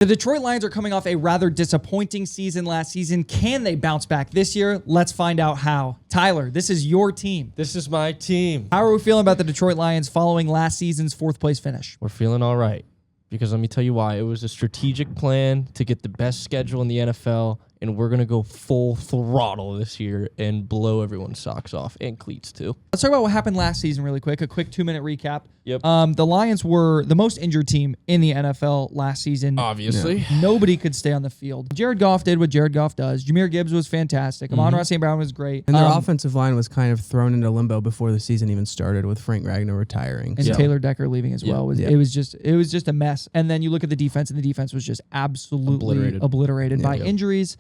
The Detroit Lions are coming off a rather disappointing season last season. Can they bounce back this year? Let's find out how. Tyler, this is your team. This is my team. How are we feeling about the Detroit Lions following last season's 4th place finish? We're feeling all right because let me tell you why. It was a strategic plan to get the best schedule in the NFL, and we're going to go full throttle this year and blow everyone's socks off and cleats too. Let's talk about what happened last season really quick. A quick 2-minute recap. Yep. The Lions were the most injured team in the NFL last season. Obviously. Yeah. Nobody could stay on the field. Jared Goff did what Jared Goff does. Jameer Gibbs was fantastic. Amon-Ra St. Brown was great. And their offensive line was kind of thrown into limbo before the season even started with Frank Ragnow retiring. And Taylor Decker leaving as well. It was just a mess. And then you look at the defense, and the defense was just absolutely obliterated by injuries.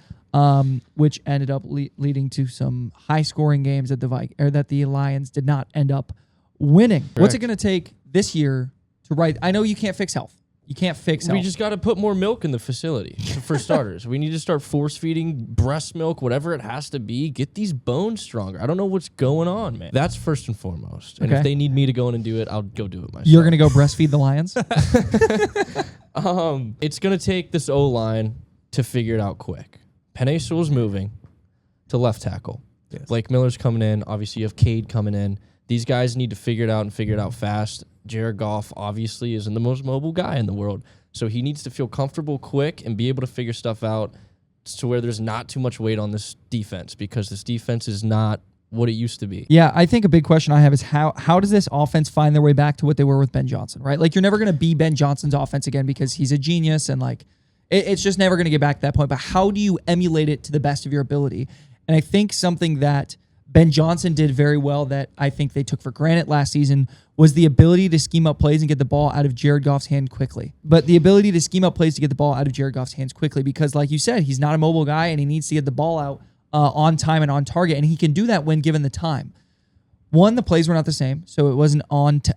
Which ended up leading to some high-scoring games that the Lions did not end up winning. Correct. What's it going to take this year to right? I know you can't fix health. You can't fix health. We just got to put more milk in the facility for starters. We need to start force-feeding breast milk, whatever it has to be. Get these bones stronger. I don't know what's going on, man. That's first and foremost. And if they need me to go in and do it, I'll go do it myself. You're going to go breastfeed the Lions? It's going to take this O-line to figure it out quick. Penei Sewell's moving to left tackle. Yes. Blake Miller's coming in. Obviously, you have Cade coming in. These guys need to figure it out and figure it out fast. Jared Goff, obviously, isn't the most mobile guy in the world. So he needs to feel comfortable quick and be able to figure stuff out to where there's not too much weight on this defense because this defense is not what it used to be. Yeah, I think a big question I have is how does this offense find their way back to what they were with Ben Johnson, right? Like, you're never going to be Ben Johnson's offense again because he's a genius and, like, it's just never going to get back to that point. But how do you emulate it to the best of your ability? And I think something that Ben Johnson did very well that I think they took for granted last season was the ability to scheme up plays and get the ball out of Jared Goff's hand quickly. But the ability to scheme up plays to get the ball out of Jared Goff's hands quickly because, like you said, he's not a mobile guy and he needs to get the ball out on time and on target, and he can do that when given the time. One, the plays were not the same, so it wasn't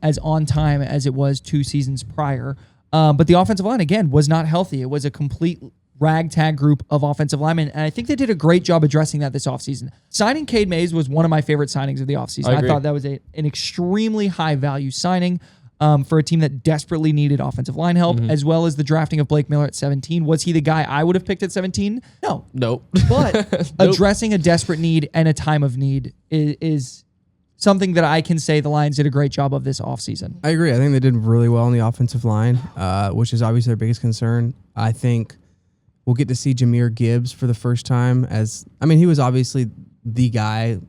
as on time as it was 2 seasons prior. But the offensive line, again, was not healthy. It was a complete ragtag group of offensive linemen, and I think they did a great job addressing that this offseason. Signing Cade Mays was one of my favorite signings of the offseason. I thought that was an extremely high-value signing for a team that desperately needed offensive line help, as well as the drafting of Blake Miller at 17. Was he the guy I would have picked at 17? No. Nope. But addressing a desperate need and a time of need is something that I can say the Lions did a great job of this offseason. I agree. I think they did really well on the offensive line, which is obviously their biggest concern. I think we'll get to see Jameer Gibbs for the first time he was obviously the guy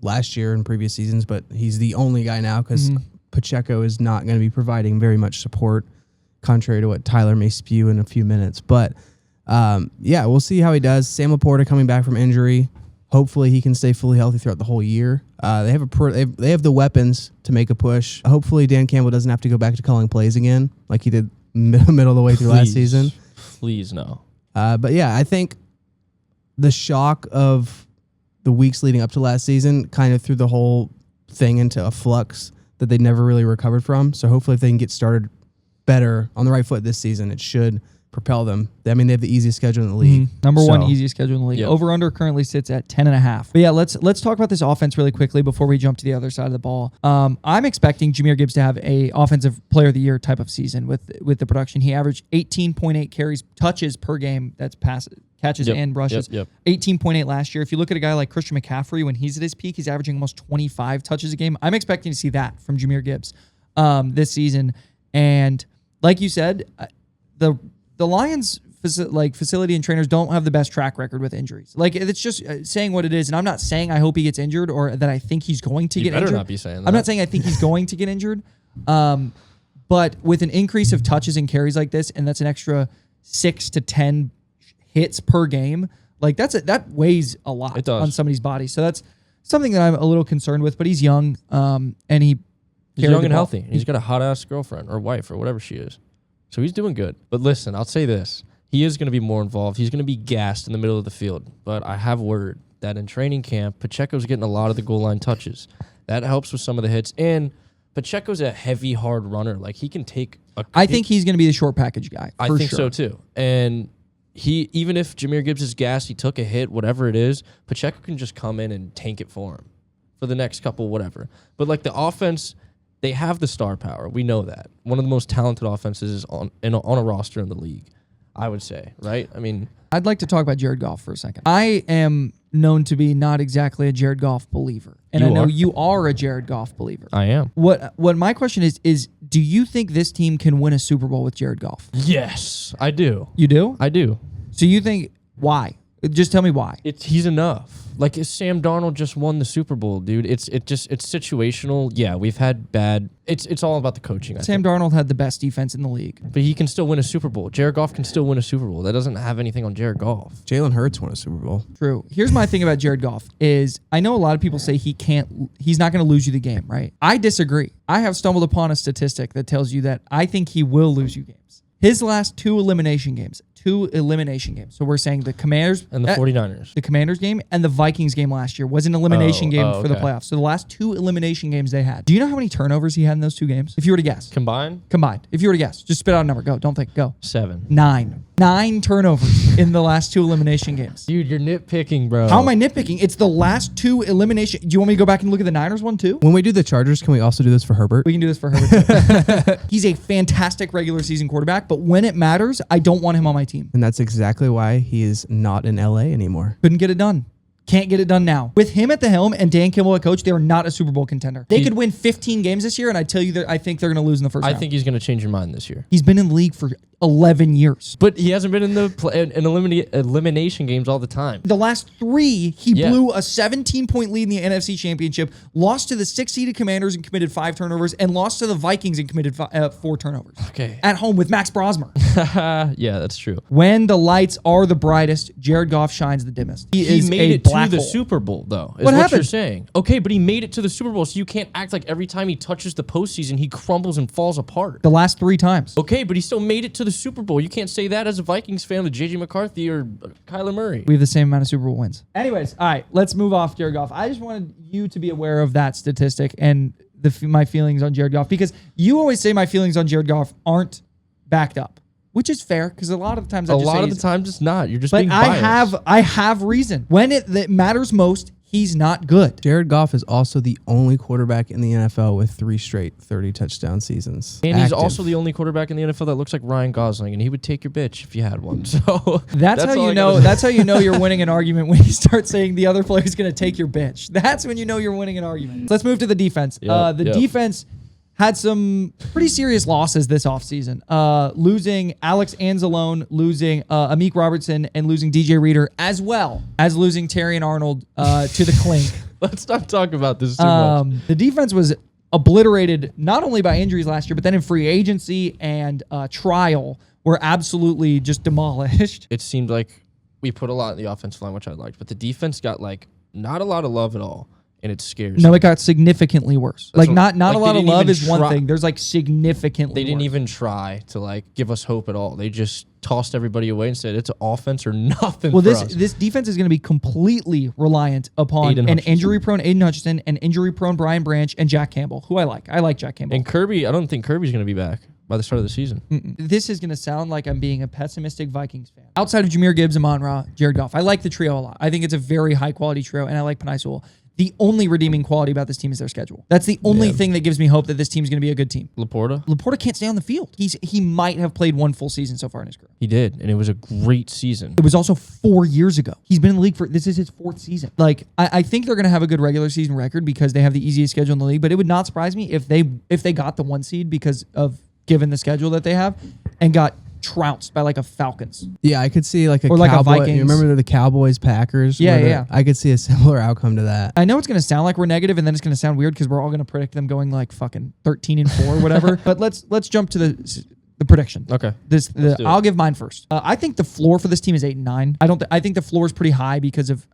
last year and previous seasons, but he's the only guy now because Pacheco is not going to be providing very much support, contrary to what Tyler may spew in a few minutes. But, we'll see how he does. Sam Laporta coming back from injury. Hopefully he can stay fully healthy throughout the whole year. They have the weapons to make a push. Hopefully Dan Campbell doesn't have to go back to calling plays again like he did middle of the way through last season. Please no. But yeah, I think the shock of the weeks leading up to last season kind of threw the whole thing into a flux that they never really recovered from. So hopefully if they can get started better on the right foot this season, it should propel them. I mean, they have the easiest schedule in the league. Number one easiest schedule in the league. Yep. Over-under currently sits at 10.5. But yeah, let's talk about this offense really quickly before we jump to the other side of the ball. I'm expecting Jameer Gibbs to have a offensive player of the year type of season with the production. He averaged 18.8 touches per game. That's catches and rushes. 18.8 last year. If you look at a guy like Christian McCaffrey, when he's at his peak, he's averaging almost 25 touches a game. I'm expecting to see that from Jameer Gibbs this season. And like you said, the Lions facility and trainers don't have the best track record with injuries. Like, it's just saying what it is. And I'm not saying I hope he gets injured or that I think he's going to get injured. You better not be saying that. I'm not saying I think he's going to get injured. But with an increase of touches and carries like this, and that's an extra 6 to 10 hits per game, like that weighs a lot on somebody's body. So that's something that I'm a little concerned with. But he's young, and he's young and healthy. He's got a hot ass girlfriend or wife or whatever she is. So he's doing good. But listen, I'll say this. He is going to be more involved. He's going to be gassed in the middle of the field. But I have word that in training camp, Pacheco's getting a lot of the goal line touches. That helps with some of the hits. And Pacheco's a heavy, hard runner. Like, he can take I think he's going to be the short package guy. I think so, too. And even if Jameer Gibbs is gassed, he took a hit, whatever it is, Pacheco can just come in and tank it for him for the next couple, whatever. But, like, the offense They have the star power. We know that. One of the most talented offenses is on a roster in the league, I would say, right? I mean, I'd like to talk about Jared Goff for a second. I am known to be not exactly a Jared Goff believer. And I know you are a Jared Goff believer. I am. What my question is do you think this team can win a Super Bowl with Jared Goff? Yes, I do. You do? I do. So you think, why? Just tell me why. He's enough. Like, Sam Darnold just won the Super Bowl, dude. It's situational. Yeah, we've had bad. It's all about the coaching. Sam Darnold had the best defense in the league, but he can still win a Super Bowl. Jared Goff can still win a Super Bowl. That doesn't have anything on Jared Goff. Jalen Hurts won a Super Bowl. True. Here's my thing about Jared Goff is I know a lot of people say he's not going to lose you the game, right? I disagree. I have stumbled upon a statistic that tells you that I think he will lose you games. His last two elimination games. So we're saying the Commanders and the 49ers. The Commanders game and the Vikings game last year was an elimination game for the playoffs. So the last two elimination games they had. Do you know how many turnovers he had in those two games? If you were to guess. Combined? If you were to guess. Just spit out a number. Go. Don't think. Go. 7. 9 turnovers in the last two elimination games. Dude, you're nitpicking, bro. How am I nitpicking? It's the last two elimination. Do you want me to go back and look at the Niners one too? When we do the Chargers, can we also do this for Herbert? We can do this for Herbert too. He's a fantastic regular season quarterback, but when it matters, I don't want him on my team. And that's exactly why he is not in LA anymore. Couldn't get it done. Can't get it done now. With him at the helm and Dan Kimball at coach, they are not a Super Bowl contender. They could win 15 games this year, and I tell you that I think they're going to lose in the first round. I think he's going to change your mind this year. He's been in the league for 11 years. But he hasn't been in the elimination games all the time. The last 3, he blew a 17-point lead in the NFC Championship, lost to the 6-seeded Commanders and committed 5 turnovers, and lost to the Vikings and committed 4 turnovers. Okay. At home with Max Brosmer. Yeah, that's true. When the lights are the brightest, Jared Goff shines the dimmest. He made it to the Super Bowl, though, is what you're saying. Okay, but he made it to the Super Bowl, so you can't act like every time he touches the postseason, he crumbles and falls apart. The last 3 times. Okay, but he still made it to the Super Bowl. You can't say that as a Vikings fan with J.J. McCarthy or Kyler Murray. We have the same amount of Super Bowl wins. Anyways, all right, let's move off Jared Goff. I just wanted you to be aware of that statistic and my feelings on Jared Goff, because you always say my feelings on Jared Goff aren't backed up, which is fair because a lot of the times it's not. You're just being biased. I have reason. When it matters most, he's not good. Jared Goff is also the only quarterback in the NFL with 3 straight 30-touchdown seasons. And he's also the only quarterback in the NFL that looks like Ryan Gosling, and he would take your bitch if you had one. So that's how you know. That's how you know you're winning an argument, when you start saying the other player's going to take your bitch. That's when you know you're winning an argument. Let's move to the defense. Defense had some pretty serious losses this offseason. Losing Alex Anzalone, losing Amik Robertson, and losing DJ Reader, as well as losing Terry and Arnold to the clink. Let's not talk about this too much. The defense was obliterated not only by injuries last year, but then in free agency and trial were absolutely just demolished. It seemed like we put a lot in the offensive line, which I liked, but the defense got not a lot of love at all. And it scares me. It got significantly worse. Not a lot of love is one thing. There's significantly They didn't even try to give us hope at all. They just tossed everybody away and said it's offense or nothing. Well, this defense is going to be completely reliant upon an injury-prone Aiden Hutchinson, an injury-prone Brian Branch, and Jack Campbell, who I like. I like Jack Campbell. And Kirby, I don't think Kirby's going to be back by the start of the season. This is going to sound like I'm being a pessimistic Vikings fan. Outside of Jahmyr Gibbs, Amon-Ra, Jared Goff, I like the trio a lot. I think it's a very high-quality trio, and I like Penei Sewell. The only redeeming quality about this team is their schedule. That's the only thing that gives me hope that this team's going to be a good team. Laporta can't stay on the field. He might have played 1 full season so far in his career. He did, and it was a great season. It was also 4 years ago. He's been in the league this is his 4th season. I think they're going to have a good regular season record because they have the easiest schedule in the league, but it would not surprise me if they got the 1 seed because of given the schedule that they have and got trounced by a Falcons. Yeah, I could see a or a Cowboy. Vikings. You remember the Cowboys Packers? Yeah. I could see a similar outcome to that. I know it's going to sound like we're negative, and then it's going to sound weird because we're all going to predict them going fucking 13-4 or whatever. But let's jump to the prediction. Okay. I'll give mine first. I think the floor for this team is 8-9. I think the floor is pretty high because of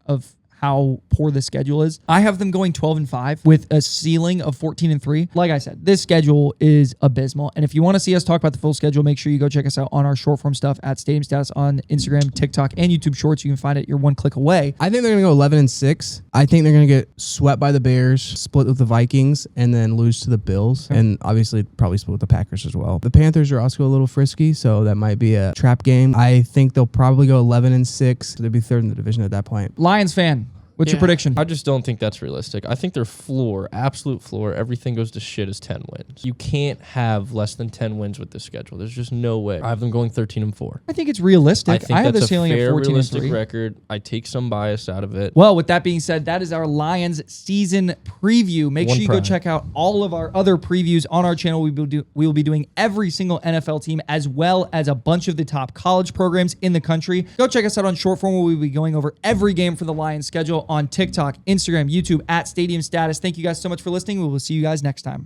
how poor the schedule is. I have them going 12-5 with a ceiling of 14-3. Like I said, this schedule is abysmal. And if you want to see us talk about the full schedule, make sure you go check us out on our short form stuff at Stadium Status on Instagram, TikTok, and YouTube Shorts. You can find it. You're 1 click away. I think they're going to go 11-6. I think they're going to get swept by the Bears, split with the Vikings, and then lose to the Bills. Okay. And obviously probably split with the Packers as well. The Panthers are also a little frisky, so that might be a trap game. I think they'll probably go 11-6. So they'll be 3rd in the division at that point. Lions fan. What's your prediction? I just don't think that's realistic. I think their floor, absolute floor, everything goes to shit is 10 wins. You can't have less than 10 wins with this schedule. There's just no way. I have them going 13-4. I think it's realistic. I think have that's the ceiling a fair, at 14 realistic and 3. record. I take some bias out of it. Well, with that being said, that is our Lions season preview. Make sure you go check out all of our other previews on our channel. We will be doing every single NFL team as well as a bunch of the top college programs in the country. Go check us out on short form where we'll be going over every game for the Lions schedule on TikTok, Instagram, YouTube at Stadium Status. Thank you guys so much for listening. We will see you guys next time.